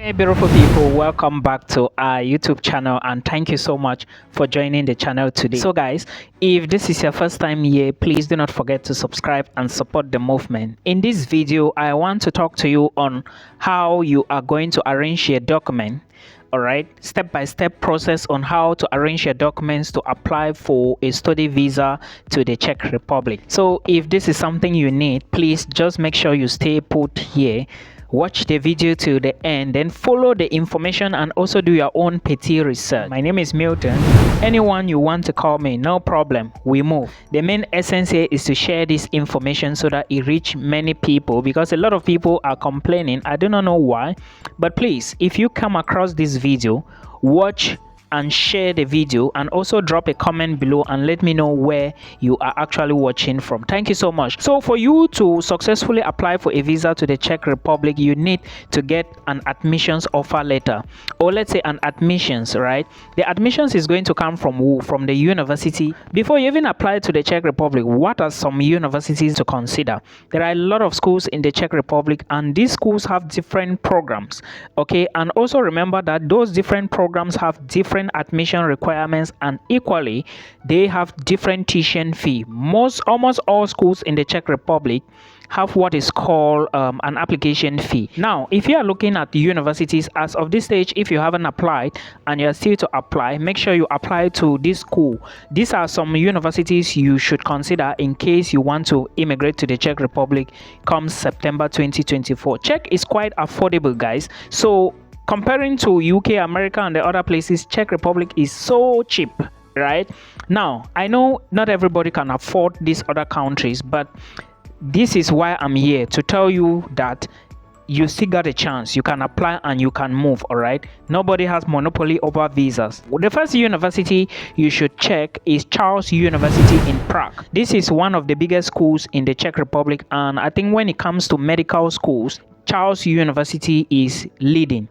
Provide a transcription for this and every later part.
Hey beautiful people, welcome back to our YouTube channel and thank you so much for joining the channel today. So guys, if this is your first time here, please do not forget to subscribe and support the movement. In this video, I want to talk to you on how you are going to arrange your document. All right, step-by-step process on how to arrange your documents to apply for a study visa to the Czech Republic. So if this is something you need, please just make sure you stay put here. Watch the video to the end, then follow the information and also do your own petty research. My name is Milton. Anyone you want to call me, no problem, we move. The main essence here is to share this information so that it reach many people, because a lot of people are complaining. I do not know why, but please, if you come across this video, watch and share the video and also drop a comment below and let me know where you are actually watching from. Thank you so much. So for you to successfully apply for a visa to the Czech Republic, you need to get an admissions offer letter, or let's say an admissions, right? The admissions is going to come from who? From the university. Before you even apply to the Czech Republic, what are some universities to consider? There are a lot of schools in the Czech Republic and these schools have different programs, okay? And also remember that those different programs have different admission requirements, and equally they have different tuition fee. Almost all schools in the Czech Republic have what is called an application fee. Now if you are looking at the universities as of this stage, if you haven't applied and you're still to apply, make sure you apply to this school. These are some universities you should consider in case you want to immigrate to the Czech Republic come September 2024. Czech is quite affordable, guys. So comparing to UK, America, and the other places, Czech Republic is so cheap, right? Now, I know not everybody can afford these other countries, but this is why I'm here to tell you that you still got a chance. You can apply and you can move, all right? Nobody has monopoly over visas. The first university you should check is Charles University in Prague. This is one of the biggest schools in the Czech Republic, and I think when it comes to medical schools, Charles University is leading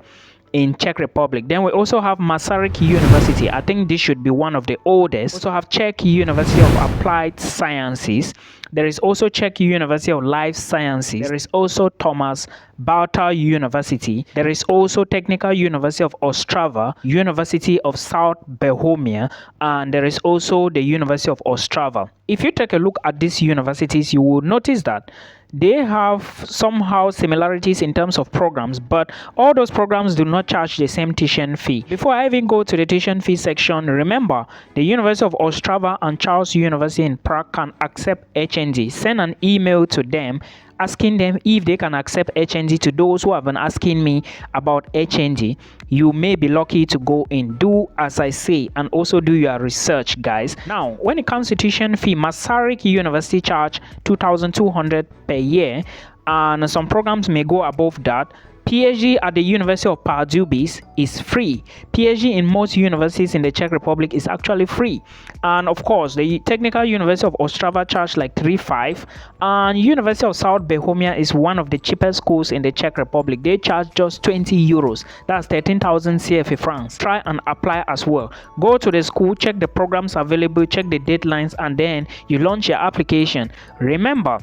in Czech Republic. Then we also have Masaryk University. I think this should be one of the oldest. We also have Czech University of Applied Sciences. There is also Czech University of Life Sciences. There is also Thomas Bauer University. There is also Technical University of Ostrava, University of South Bohemia, and there is also the University of Ostrava. If you take a look at these universities, you will notice that they have somehow similarities in terms of programs, but all those programs do not charge the same tuition fee. Before I even go to the tuition fee section, remember the University of Ostrava and Charles University in Prague can accept HND. Send an email to them asking them if they can accept HND. To those who have been asking me about HND, you may be lucky to go in. Do as I say and also do your research, guys. Now, when it comes to tuition fee, Masaryk University charge 2,200 per year, and some programs may go above that. PhD at the University of Pardubice is free. PhD in most universities in the Czech Republic is actually free. And of course, the Technical University of Ostrava charge like 3,500, and University of South Bohemia is one of the cheapest schools in the Czech Republic. They charge just 20 euros. That's 13,000 CFA francs. Try and apply as well. Go to the school, check the programs available, check the deadlines, and then you launch your application. Remember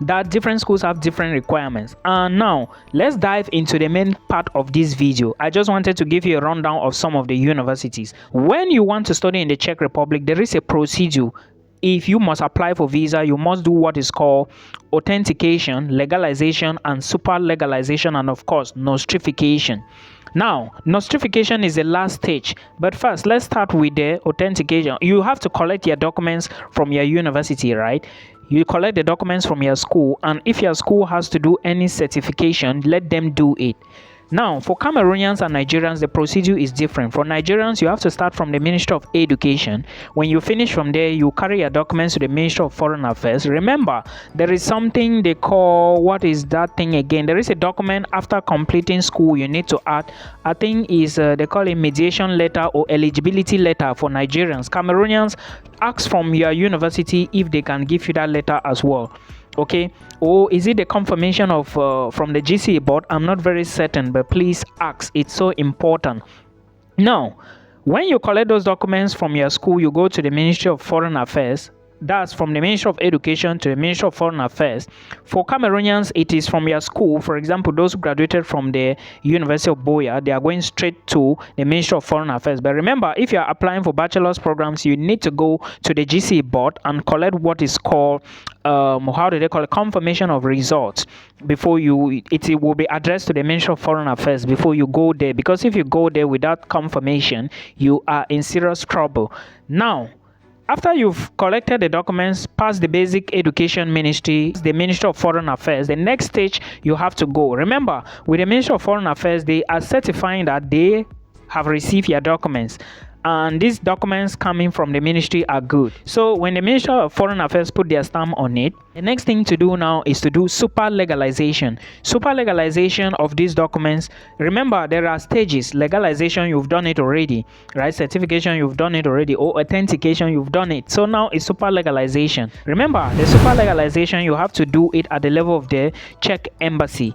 that different schools have different requirements. And now let's dive into the main part of this video. I just wanted to give you a rundown of some of the universities. When you want to study in the Czech Republic, there is a procedure. If you must apply for visa, you must do what is called authentication, legalization, and super legalization, and of course nostrification. Now, nostrification is the last stage, but first let's start with the authentication. You have to collect your documents from your university, right? You collect the documents from your school, and if your school has to do any certification, let them do it. Now, for Cameroonians and Nigerians, the procedure is different. For Nigerians, you have to start from the Ministry of Education. When you finish from there, you carry your documents to the Ministry of Foreign Affairs. Remember, there is something they call, what is that thing again? There is a document after completing school you need to add. I think is they call it mediation letter or eligibility letter for Nigerians. Cameroonians, ask from your university if they can give you that letter as well. Okay, or is it the confirmation of from the GCE board? I'm not very certain, but please ask. It's so important. Now, when you collect those documents from your school, you go to the Ministry of Foreign Affairs. That's from the Ministry of Education to the Ministry of Foreign Affairs. For Cameroonians, it is from your school. For example, those who graduated from the University of Boya, they are going straight to the Ministry of Foreign Affairs. But remember, if you are applying for bachelor's programs, you need to go to the GC board and collect what is called how do they call it, confirmation of results before you, it will be addressed to the Ministry of Foreign Affairs before you go there, because if you go there without confirmation, you are in serious trouble. Now, after you've collected the documents, past the basic education ministry, the Ministry of Foreign Affairs, the next stage you have to go. Remember, with the Ministry of Foreign Affairs, they are certifying that they have received your documents, and these documents coming from the ministry are good. So when the Ministry of Foreign Affairs put their stamp on it, the next thing to do now is to do super legalization. Super legalization of these documents. Remember, there are stages. Legalization, you've done it already, right? Certification, you've done it already, or authentication, you've done it. So now it's super legalization. Remember, the super legalization, you have to do it at the level of the Czech embassy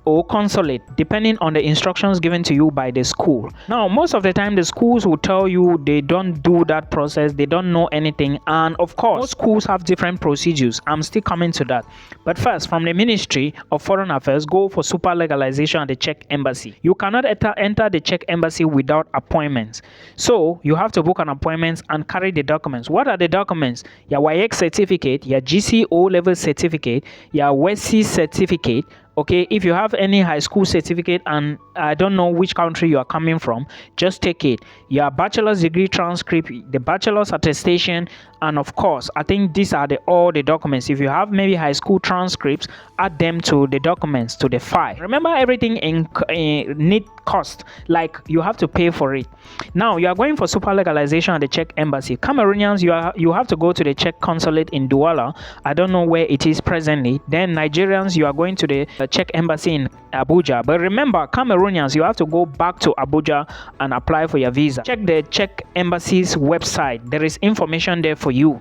or consulate, depending on the instructions given to you by the school. Now, most of the time, the schools will tell you they don't do that process, they don't know anything, and of course, most schools have different procedures. I'm still coming to that. But first, from the Ministry of Foreign Affairs, go for super legalization at the Czech embassy. You cannot enter the Czech embassy without appointments. So, you have to book an appointment and carry the documents. What are the documents? Your YX certificate, your GCO level certificate, your WESI certificate. Okay, if you have any high school certificate and I don't know which country you are coming from, just take it. Your bachelor's degree transcript, the bachelor's attestation, and of course, I think these are all the documents. If you have maybe high school transcripts, add them to the documents, to the file. Remember, everything in need cost, like you have to pay for it. Now, you are going for super legalization at the Czech embassy. Cameroonians, you have to go to the Czech consulate in Douala. I don't know where it is presently. Then Nigerians, you are going to the Czech embassy in Abuja. But remember, Cameroonians, you have to go back to Abuja and apply for your visa. Check the Czech embassy's website. There is information there for you.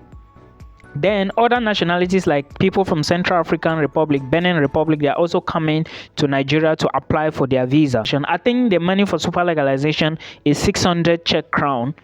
Then other nationalities like people from Central African Republic, Benin Republic, they are also coming to Nigeria to apply for their visa. I think the money for super legalization is 600 Czech crown.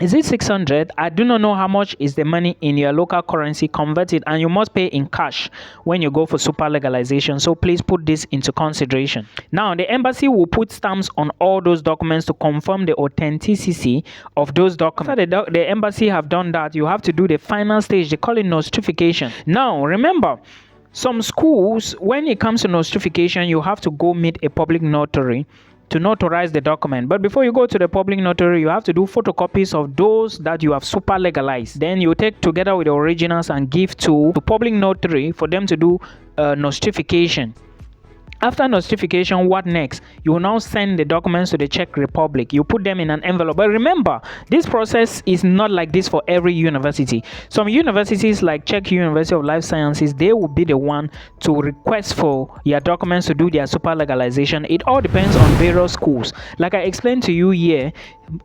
Is it 600? I do not know how much is the money in your local currency. Convert it, and you must pay in cash when you go for super legalization. So please put this into consideration. Now, the embassy will put stamps on all those documents to confirm the authenticity of those documents. After the embassy have done that, you have to do the final stage. They call it notification. Now, remember, some schools, when it comes to notification, you have to go meet a public notary to notarize the document. But before you go to the public notary, you have to do photocopies of those that you have super legalized. Then you take together with the originals and give to the public notary for them to do notification. After notification, what next? You will now send the documents to the Czech Republic. You put them in an envelope. But remember, this process is not like this for every university. Some universities like Czech University of Life Sciences, they will be the one to request for your documents to do their super legalization. It all depends on various schools. Like I explained to you here,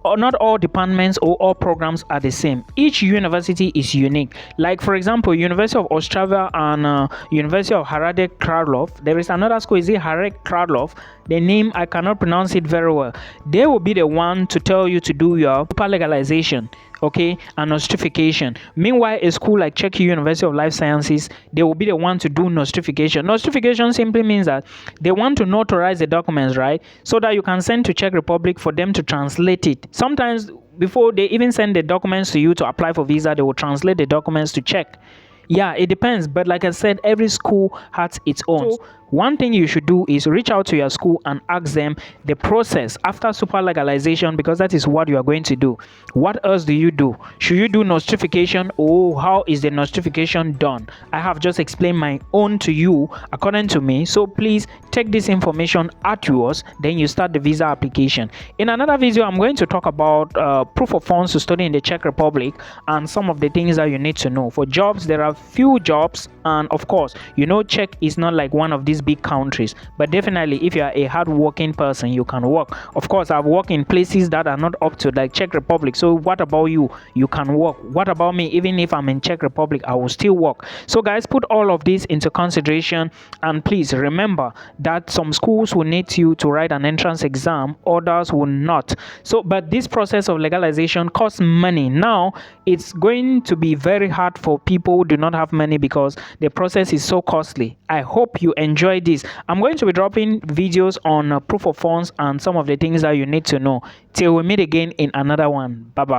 not all departments or all programs are the same. Each university is unique. Like for example, University of Ostrava and University of Hradec Králové. There is another school, is it Hradec Králové? The name, I cannot pronounce it very well. They will be the one to tell you to do your super legalization, okay, and notification. Meanwhile, a school like Czech University of Life Sciences, they will be the one to do notification. Notification simply means that they want to notarize the documents, right, so that you can send to Czech Republic for them to translate it. Sometimes before they even send the documents to you to apply for visa, they will translate the documents to Czech. Yeah, it depends, but like I said, every school has its own. So one thing you should do is reach out to your school and ask them the process after super legalization, because that is what you are going to do. What else do you do? Should you do notification, or how is the notification done? I have just explained my own to you according to me. So please take this information at yours, then you start the visa application. In another video, I'm going to talk about proof of funds to study in the Czech Republic and some of the things that you need to know. For jobs, there are few jobs, and of course, you know, Czech is not like one of these these big countries. But definitely, if you are a hardworking person, you can work. Of course, I've worked in places that are not up to, like Czech Republic. So what about you? You can work. What about me? Even if I'm in Czech Republic, I will still work. So guys, put all of this into consideration, and please remember that some schools will need you to write an entrance exam, others will not. So but this process of legalization costs money. Now it's going to be very hard for people who do not have money because the process is so costly. I hope you enjoy this. I'm going to be dropping videos on proof of funds and some of the things that you need to know. Till we meet again in another one. Bye bye.